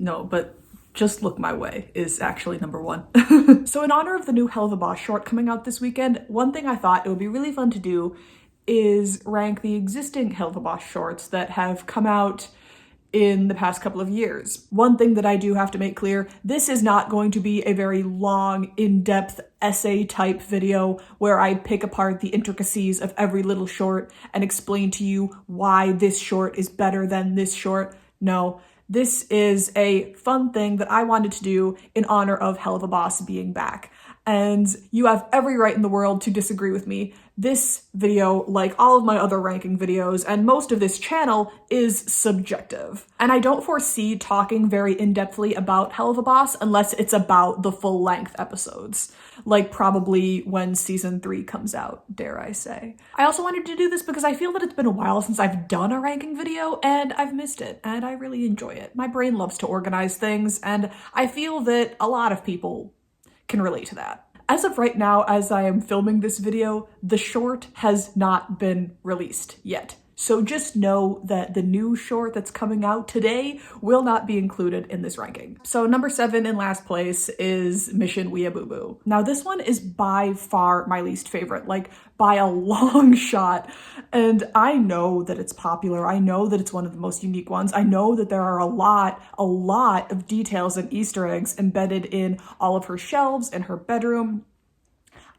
No, but just look my way is actually number one. So in honor of the new Helluva Boss short coming out this weekend, one thing I thought it would be really fun to do is rank the existing Helluva Boss shorts that have come out in the past couple of years. One thing that I do have to make clear, this is not going to be a very long, in-depth essay type video where I pick apart the intricacies of every little short and explain to you why this short is better than this short. No, this is a fun thing that I wanted to do in honor of Helluva Boss being back. And you have every right in the world to disagree with me. This video, like all of my other ranking videos and most of this channel, is subjective. And I don't foresee talking very in-depthly about Helluva Boss unless it's about the full-length episodes. Like probably when season 3 comes out, dare I say. I also wanted to do this because I feel that it's been a while since I've done a ranking video and I've missed it and I really enjoy it. My brain loves to organize things and I feel that a lot of people can relate to that. As of right now, as I am filming this video, the short has not been released yet. So just know that the new short that's coming out today will not be included in this ranking. So number 7 in last place is Mission Weeaboo-boo. Now this one is by far my least favorite, like by a long shot. And I know that it's popular. I know that it's one of the most unique ones. I know that there are a lot of details and Easter eggs embedded in all of her shelves and her bedroom.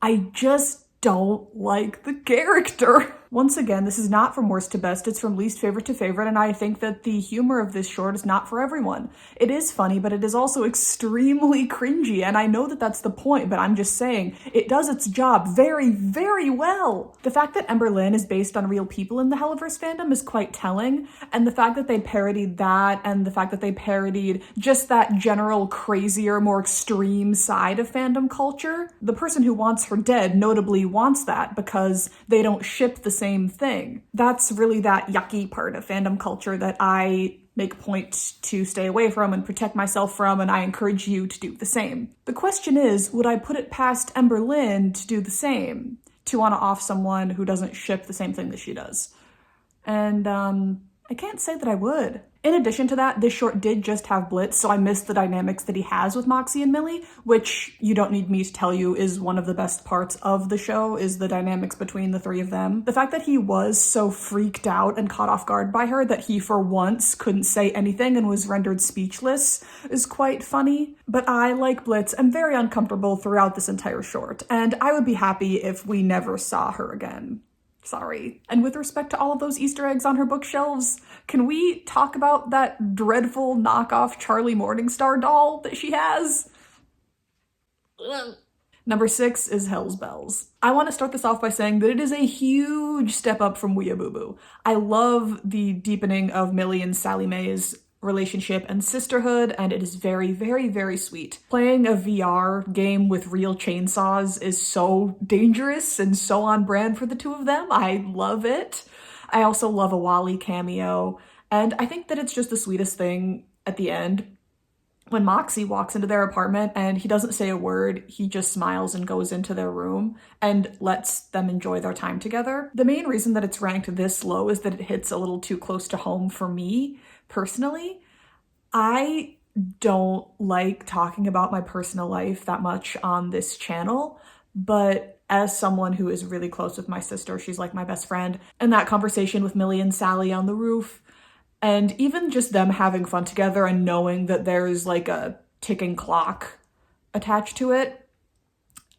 I just don't like the character. Once again, this is not from worst to best, it's from least favorite to favorite, and I think that the humor of this short is not for everyone. It is funny, but it is also extremely cringy, and I know that that's the point, but I'm just saying, it does its job very, very well. The fact that Ember Lynn is based on real people in the Helliverse fandom is quite telling, and the fact that they parodied that, and the fact that they parodied just that general crazier, more extreme side of fandom culture. The person who wants her dead notably wants that because they don't ship the same thing. That's really that yucky part of fandom culture that I make point to stay away from and protect myself from, and I encourage you to do the same. The question is, would I put it past Ember Lynn to do the same? To want to off someone who doesn't ship the same thing that she does? And I can't say that I would. In addition to that, this short did just have Blitz, so I missed the dynamics that he has with Moxie and Millie, which you don't need me to tell you is one of the best parts of the show, is the dynamics between the three of them. The fact that he was so freaked out and caught off guard by her that he for once couldn't say anything and was rendered speechless is quite funny. But I, like Blitz, am very uncomfortable throughout this entire short, and I would be happy if we never saw her again. Sorry. And with respect to all of those Easter eggs on her bookshelves, can we talk about that dreadful knockoff Charlie Morningstar doll that she has? Ugh. Number 6 is Hell's Bells. I want to start this off by saying that it is a huge step up from weeaboo-boo. I love the deepening of Millie and Sally Mae's relationship and sisterhood, and it is very, very, very sweet. Playing a VR game with real chainsaws is so dangerous and so on brand for the two of them. I love it. I also love a Wally cameo, and I think that it's just the sweetest thing at the end when Moxie walks into their apartment and he doesn't say a word, he just smiles and goes into their room and lets them enjoy their time together. The main reason that it's ranked this low is that it hits a little too close to home for me. Personally, I don't like talking about my personal life that much on this channel, but as someone who is really close with my sister, she's like my best friend, and that conversation with Millie and Sally on the roof, and even just them having fun together and knowing that there's like a ticking clock attached to it,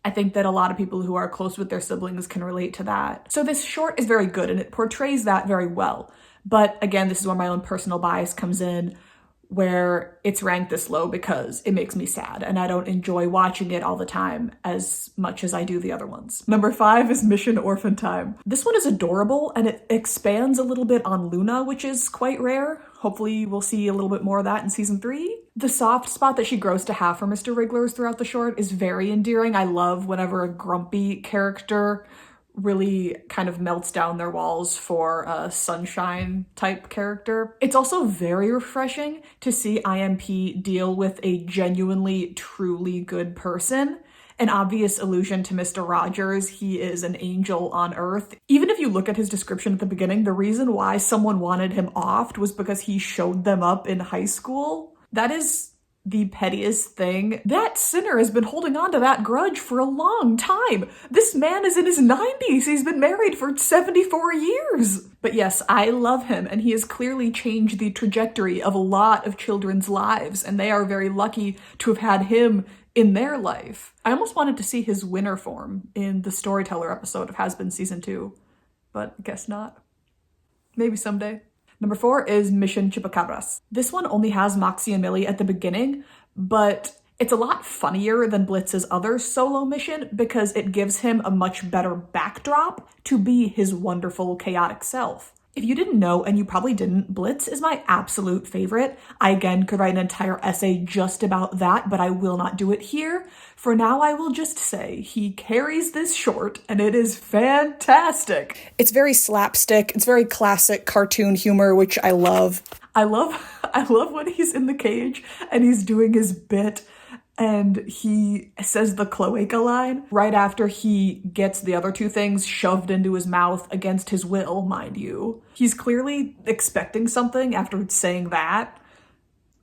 I think that a lot of people who are close with their siblings can relate to that. So this short is very good and it portrays that very well. But again, this is where my own personal bias comes in, where it's ranked this low because it makes me sad and I don't enjoy watching it all the time as much as I do the other ones. Number 5 is Mission Orphan Time. This one is adorable and it expands a little bit on Luna, which is quite rare. Hopefully we'll see a little bit more of that in season 3. The soft spot that she grows to have for Mr. Wrigglers throughout the short is very endearing. I love whenever a grumpy character really kind of melts down their walls for a sunshine type character. It's also very refreshing to see IMP deal with a genuinely, truly good person. An obvious allusion to Mr. Rogers, he is an angel on Earth. Even if you look at his description at the beginning, the reason why someone wanted him offed was because he showed them up in high school. That is the pettiest thing. That sinner has been holding on to that grudge for a long time. This man is in his 90s. He's been married for 74 years. But yes, I love him, and he has clearly changed the trajectory of a lot of children's lives, and they are very lucky to have had him in their life. I almost wanted to see his winter form in the Storyteller episode of Has Been Season 2, but I guess not. Maybe someday. Number 4 is Mission Chupacabras. This one only has Moxie and Millie at the beginning, but it's a lot funnier than Blitz's other solo mission because it gives him a much better backdrop to be his wonderful, chaotic self. If you didn't know, and you probably didn't, Blitz is my absolute favorite. I again could write an entire essay just about that, but I will not do it here. For now, I will just say he carries this short, and it is fantastic. It's very slapstick. It's very classic cartoon humor, which I love. I love when he's in the cage and he's doing his bit and he says the cloaca line right after he gets the other two things shoved into his mouth against his will, mind you. He's clearly expecting something after saying that.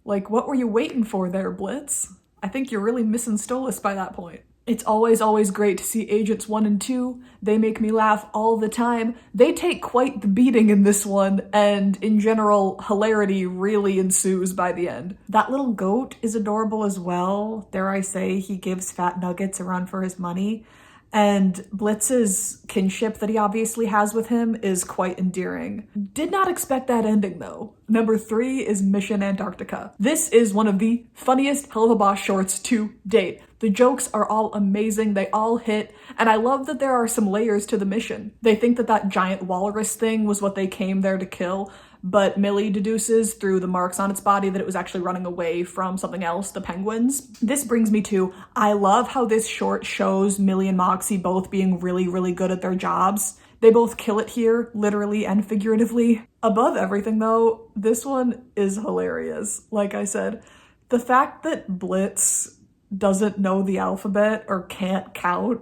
Like, what were you waiting for there, Blitz? I think you're really missing Stolas by that point. It's always great to see Agents 1 and 2. They make me laugh all the time. They take quite the beating in this one, and in general, hilarity really ensues by the end. That little goat is adorable as well. Dare I say, he gives Fat Nuggets a run for his money. And Blitz's kinship that he obviously has with him is quite endearing. Did not expect that ending though. Number 3 is Mission Antarctica. This is one of the funniest Helluva Boss shorts to date. The jokes are all amazing, they all hit, and I love that there are some layers to the mission. They think that that giant walrus thing was what they came there to kill, but Millie deduces through the marks on its body that it was actually running away from something else, the penguins. This brings me to, I love how this short shows Millie and Moxie both being really good at their jobs. They both kill it here, literally and figuratively. Above everything though, this one is hilarious. Like I said, the fact that Blitz doesn't know the alphabet or can't count,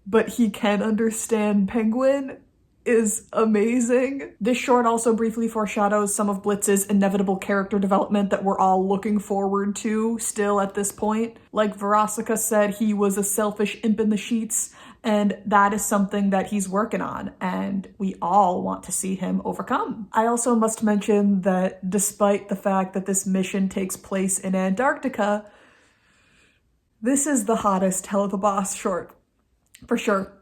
but he can understand penguin is amazing. This short also briefly foreshadows some of Blitz's inevitable character development that we're all looking forward to still at this point. Like Verosika said, he was a selfish imp in the sheets, and that is something that he's working on, and we all want to see him overcome. I also must mention that despite the fact that this mission takes place in Antarctica, this is the hottest Helluva Boss short, for sure.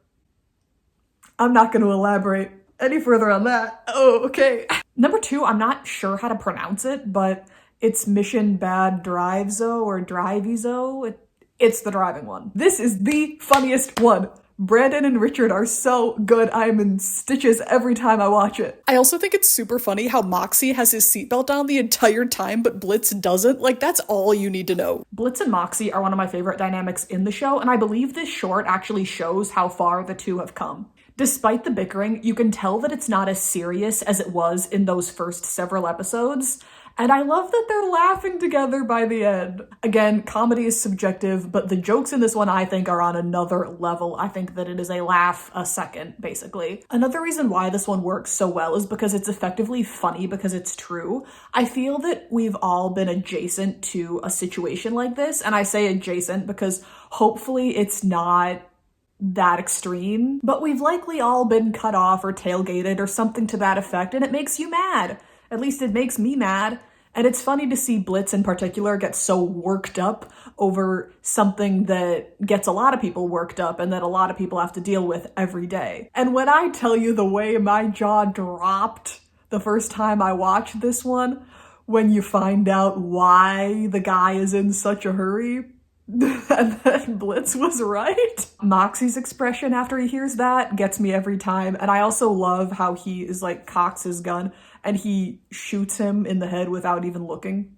I'm not going to elaborate any further on that. Oh, okay. Number 2, I'm not sure how to pronounce it, but it's Mission Bad Drivezo or Drivezo. It's the driving one. This is the funniest one. Brandon and Richard are so good. I'm in stitches every time I watch it. I also think it's super funny how Moxie has his seatbelt on the entire time, but Blitz doesn't. Like, that's all you need to know. Blitz and Moxie are one of my favorite dynamics in the show, and I believe this short actually shows how far the two have come. Despite the bickering, you can tell that it's not as serious as it was in those first several episodes. And I love that they're laughing together by the end. Again, comedy is subjective, but the jokes in this one I think are on another level. I think that it is a laugh a second, basically. Another reason why this one works so well is because it's effectively funny because it's true. I feel that we've all been adjacent to a situation like this, and I say adjacent because hopefully it's not that extreme, but we've likely all been cut off or tailgated or something to that effect, and it makes you mad. At least it makes me mad. And it's funny to see Blitz in particular get so worked up over something that gets a lot of people worked up and that a lot of people have to deal with every day. And when I tell you the way my jaw dropped the first time I watched this one, when you find out why the guy is in such a hurry, and then Blitz was right. Moxie's expression after he hears that gets me every time. And I also love how he is like cocks his gun and he shoots him in the head without even looking.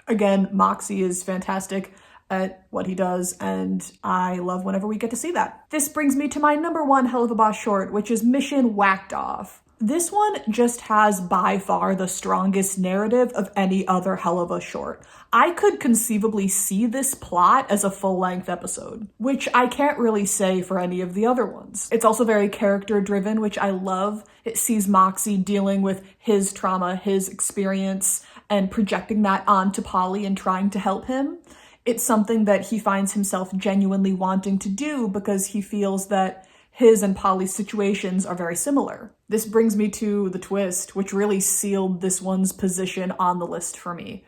Again, Moxie is fantastic at what he does, and I love whenever we get to see that. This brings me to my number 1 Helluva Boss short, which is Mission Whacked Off. This one just has by far the strongest narrative of any other Helluva short. I could conceivably see this plot as a full-length episode, which I can't really say for any of the other ones. It's also very character-driven, which I love. It sees Moxie dealing with his trauma, his experience, and projecting that onto Polly and trying to help him. It's something that he finds himself genuinely wanting to do because he feels that his and Polly's situations are very similar. This brings me to the twist, which really sealed this one's position on the list for me.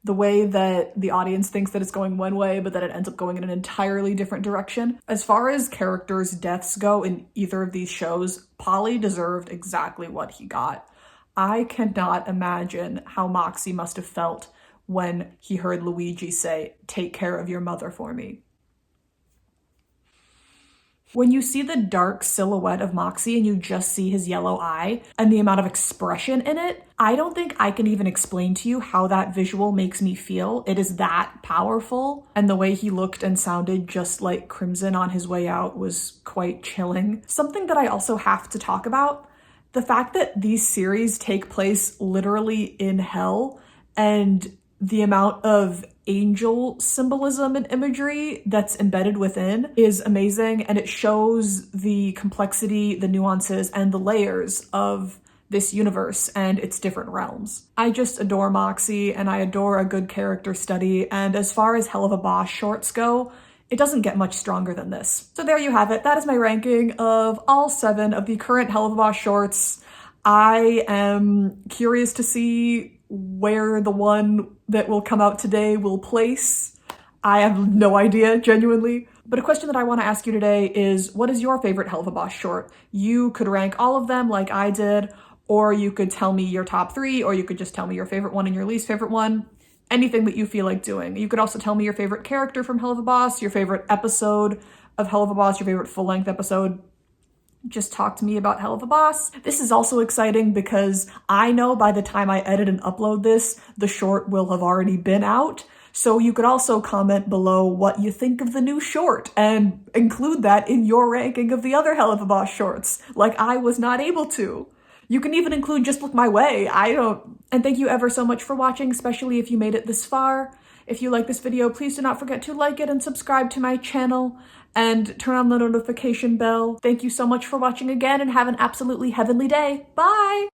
The way that the audience thinks that it's going one way, but that it ends up going in an entirely different direction. As far as characters' deaths go in either of these shows, Polly deserved exactly what he got. I cannot imagine how Moxie must have felt when he heard Luigi say, "Take care of your mother for me." When you see the dark silhouette of Moxie and you just see his yellow eye and the amount of expression in it, I don't think I can even explain to you how that visual makes me feel. It is that powerful, and the way he looked and sounded just like Crimson on his way out was quite chilling. Something that I also have to talk about, the fact that these series take place literally in hell, and the amount of angel symbolism and imagery that's embedded within is amazing, and it shows the complexity, the nuances, and the layers of this universe and its different realms. I just adore Moxie, and I adore a good character study, and as far as Helluva Boss shorts go, it doesn't get much stronger than this. So there you have it. That is my ranking of all 7 of the current Helluva Boss shorts. I am curious to see where the one that will come out today will place. I have no idea, genuinely. But a question that I want to ask you today is, what is your favorite Helluva Boss short? You could rank all of them like I did, or you could tell me your top 3, or you could just tell me your favorite one and your least favorite one. Anything that you feel like doing. You could also tell me your favorite character from Helluva Boss, your favorite episode of Helluva Boss, your favorite full-length episode. Just talk to me about Helluva Boss. This is also exciting because I know by the time I edit and upload this, the short will have already been out. So you could also comment below what you think of the new short and include that in your ranking of the other Helluva Boss shorts, like I was not able to. You can even include Just Look My Way. And thank you ever so much for watching, especially if you made it this far. If you like this video, please do not forget to like it and subscribe to my channel and turn on the notification bell. Thank you so much for watching again, and have an absolutely heavenly day. Bye!